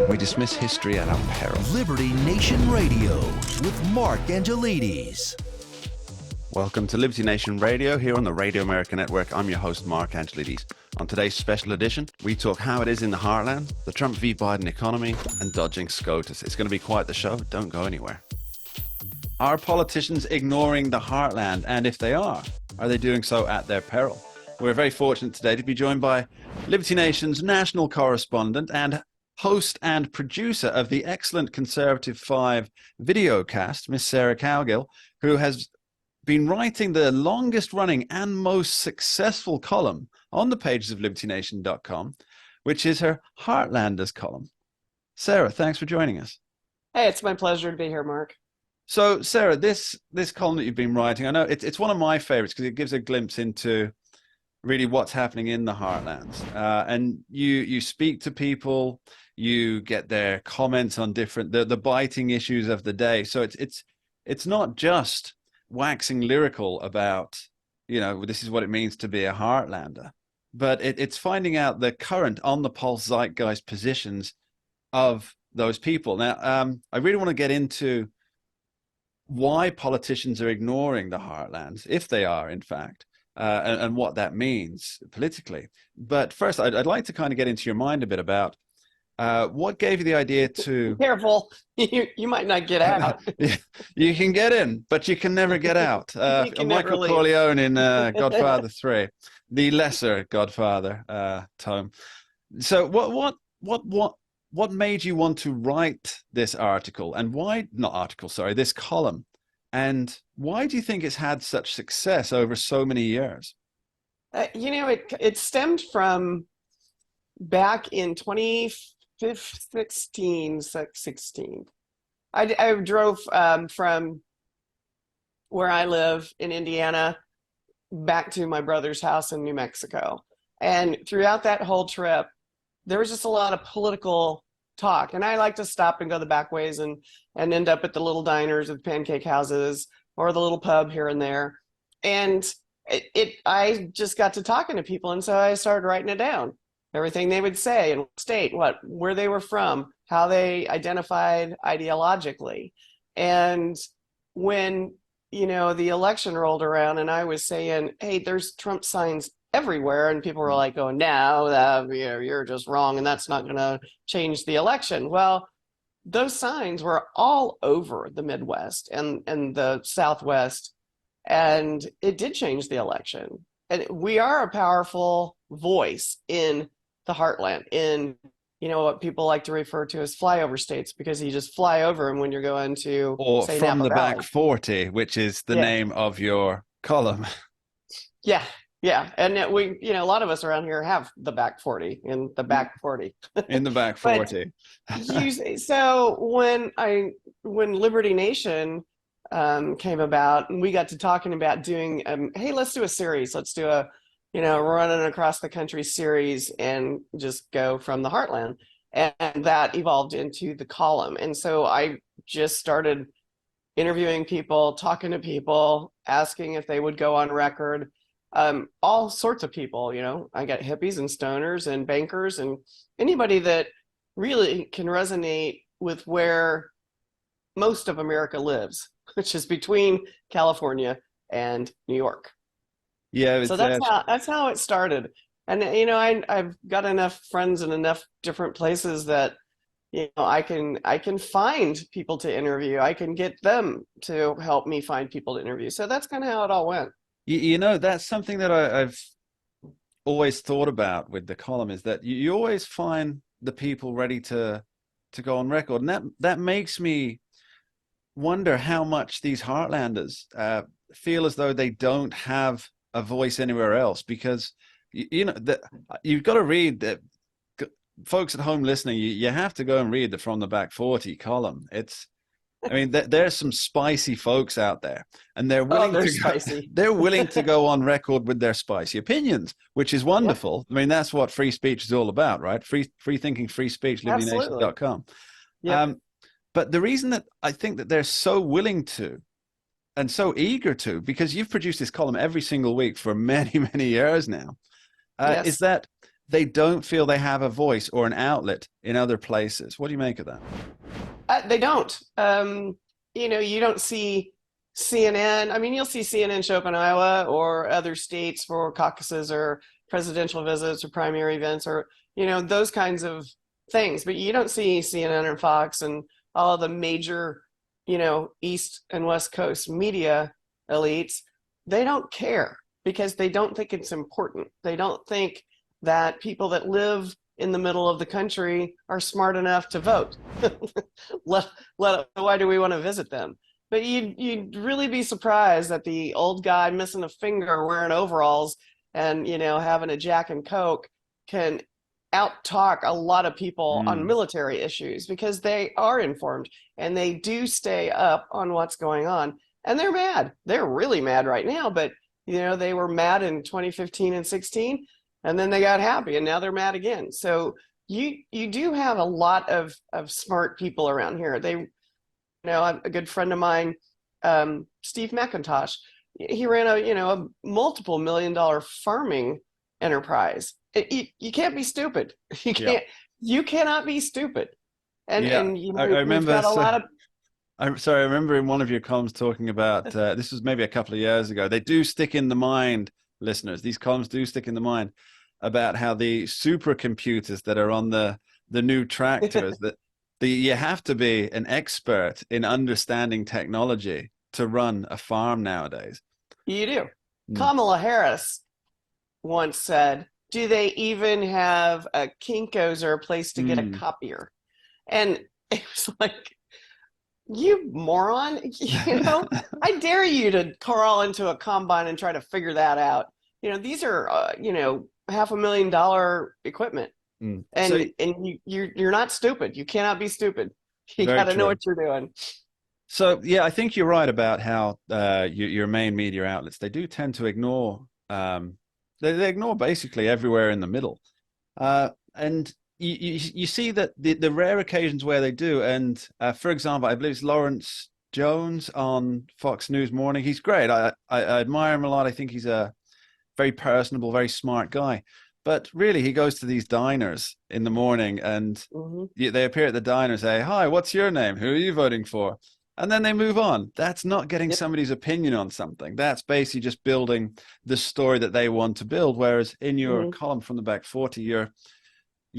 We dismiss history at our peril. Liberty Nation Radio with Mark Angelides. Welcome to Liberty Nation Radio here on the Radio America Network. I'm your host, Mark Angelides. On today's special edition, we talk how it is in the heartland, the Trump v. Biden economy, and dodging SCOTUS. It's going to be quite the show. Don't go anywhere. Are politicians ignoring the heartland? And if they are they doing so at their peril? We're very fortunate today to be joined by Liberty Nation's national correspondent and host and producer of the excellent Conservative 5 videocast, Miss Sarah Cowgill, who has been writing the longest running and most successful column on the pages of libertynation.com, which is her Heartlanders column. Sarah, thanks for joining us. Hey, it's my pleasure to be here, Mark. So, Sarah, this column that you've been writing, I know it's one of my favorites because it gives a glimpse into really what's happening in the heartlands. And you speak to people, you get their comments on different the biting issues of the day. So it's not just waxing lyrical about, this is what it means to be a Heartlander, but it's finding out the current on the pulse zeitgeist positions of those people. Now, I really want to get into why politicians are ignoring the heartlands, if they are, in fact, and what that means politically. But first, I'd like to kind of get into your mind a bit about what gave you the idea to... Careful, you might not get out. You can get in, but you can never get out. Michael Corleone in Godfather 3, the lesser Godfather tome. So what made you want to write this article, and this column, and why do you think it's had such success over so many years? It stemmed from back in 2016. I drove from where I live in Indiana back to my brother's house in New Mexico. And throughout that whole trip, there was just a lot of political talk. And I like to stop and go the back ways and end up at the little diners with pancake houses or the little pub here and there. And I just got to talking to people. And so I started writing it down, everything they would say and state, where they were from, how they identified ideologically. And when, the election rolled around and I was saying, hey, there's Trump signs everywhere, and people were like going, no, you're just wrong, and that's not going to change the election. Well, those signs were all over the Midwest and the Southwest, and it did change the election. And we are a powerful voice in the heartland, in what people like to refer to as flyover states, because you just fly over them when you're going to, or say, from Napa the Valley. back 40, which is the name of your column. Yeah, and a lot of us around here have the back 40 in the back 40. In the back 40. So when Liberty Nation came about, and we got to talking about doing, hey, let's do a series. Let's do a, running across the country series and just go from the heartland. And that evolved into the column. And so I just started interviewing people, talking to people, asking if they would go on record. All sorts of people, I got hippies and stoners and bankers and anybody that really can resonate with where most of America lives, which is between California and New York. Yeah. So that's how it started. And, I've got enough friends in enough different places that, I can find people to interview. I can get them to help me find people to interview. So that's kind of how it all went. That's something that I've always thought about with the column, is that you always find the people ready to go on record. And that makes me wonder how much these Heartlanders feel as though they don't have a voice anywhere else, because, you've got to read that. Folks at home listening, you have to go and read the From the Back 40 column. There's some spicy folks out there, and they're willing they're willing to go on record with their spicy opinions, which is wonderful. Yeah. That's what free speech is all about, right? Free thinking, free speech, libertynation.com. Yeah. But the reason that I think that they're so willing to and so eager to, because you've produced this column every single week for many, many years now, is that they don't feel they have a voice or an outlet in other places. What do you make of that? They don't. You don't see CNN. I mean, you'll see CNN show up in Iowa or other states for caucuses or presidential visits or primary events or, those kinds of things. But you don't see CNN and Fox and all of the major, East and West Coast media elites. They don't care because they don't think it's important. They don't think that people that live in the middle of the country are smart enough to vote. Why do we want to visit them? But you'd really be surprised that the old guy missing a finger wearing overalls and, having a Jack and Coke can out-talk a lot of people on military issues because they are informed and they do stay up on what's going on. And they're mad. They're really mad right now, but, they were mad in 2015 and 16, and then they got happy, and now they're mad again. So you do have a lot of smart people around here. A good friend of mine, Steve McIntosh, he ran a multiple $1 million farming enterprise. You can't be stupid. You cannot be stupid. And I remember got a lot of. I remember in one of your columns talking about this was maybe a couple of years ago. They do stick in the mind, listeners. These columns do stick in the mind about how the supercomputers that are on the new tractors that you have to be an expert in understanding technology to run a farm nowadays. You do. Kamala Harris once said, "Do they even have a Kinko's or a place to get a copier?" And it was like, you moron, I dare you to crawl into a combine and try to figure that out. These are, $500,000 equipment. And you're not stupid. You cannot be stupid. You got to know what you're doing. So, yeah, I think you're right about how your main media outlets, they do tend to ignore, they ignore basically everywhere in the middle. And you see that the rare occasions where they do, and for example, I believe it's Lawrence Jones on Fox News Morning. He's great. I admire him a lot. I think he's a very personable, very smart guy. But really, he goes to these diners in the morning and they appear at the diner and say, "Hi, what's your name? Who are you voting for?" And then they move on. That's not getting somebody's opinion on something. That's basically just building the story that they want to build. Whereas in your column from the back 40, you're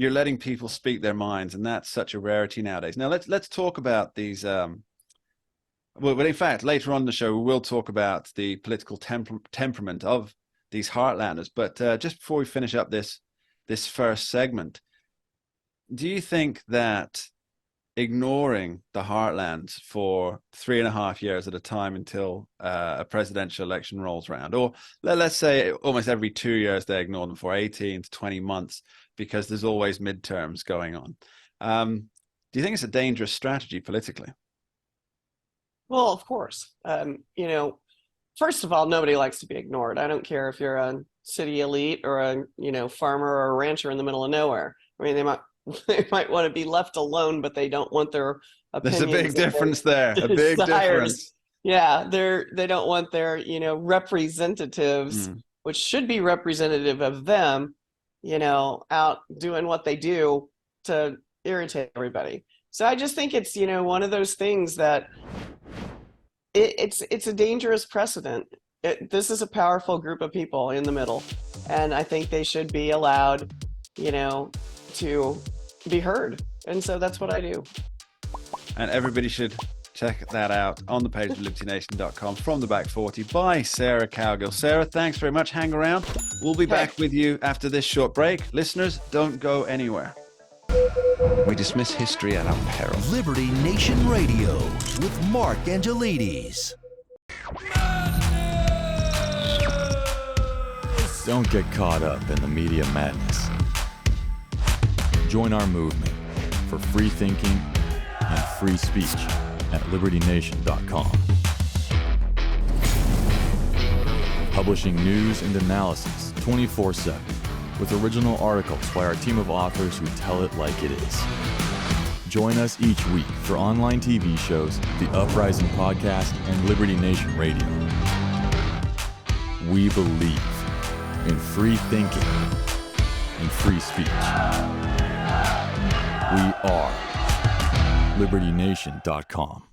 letting people speak their minds, and that's such a rarity nowadays. Now let's talk about these. Well, in fact, later on in the show, we will talk about the political temperament of these Heartlanders. But just before we finish up this first segment, do you think that ignoring the Heartlands for 3.5 years at a time until a presidential election rolls around, or let's say almost every 2 years they ignore them for 18 to 20 months because there's always midterms going on, do you think it's a dangerous strategy politically? Well, of course. First of all, nobody likes to be ignored. I don't care if you're a city elite or a farmer or a rancher in the middle of nowhere. I mean, they might want to be left alone, but they don't want their opinions. There's a big difference there. A big difference. Yeah, they don't want their representatives, which should be representative of them, out doing what they do to irritate everybody. So I just think it's one of those things that it's a dangerous precedent. This is a powerful group of people in the middle, and I think they should be allowed, to be heard. And so that's what I do. And everybody should check that out on the page of libertynation.com, From the Back 40 by Sarah Cowgill. Sarah, thanks very much. Hang around. We'll be back with you after this short break. Listeners, don't go anywhere. We dismiss history at our peril. Liberty Nation Radio with Mark Angelides. Don't get caught up in the media madness. Join our movement for free thinking and free speech at libertynation.com. Publishing news and analysis 24/7 with original articles by our team of authors who tell it like it is. Join us each week for online TV shows, The Uprising Podcast, and Liberty Nation Radio. We believe in free thinking and free speech. We are LibertyNation.com.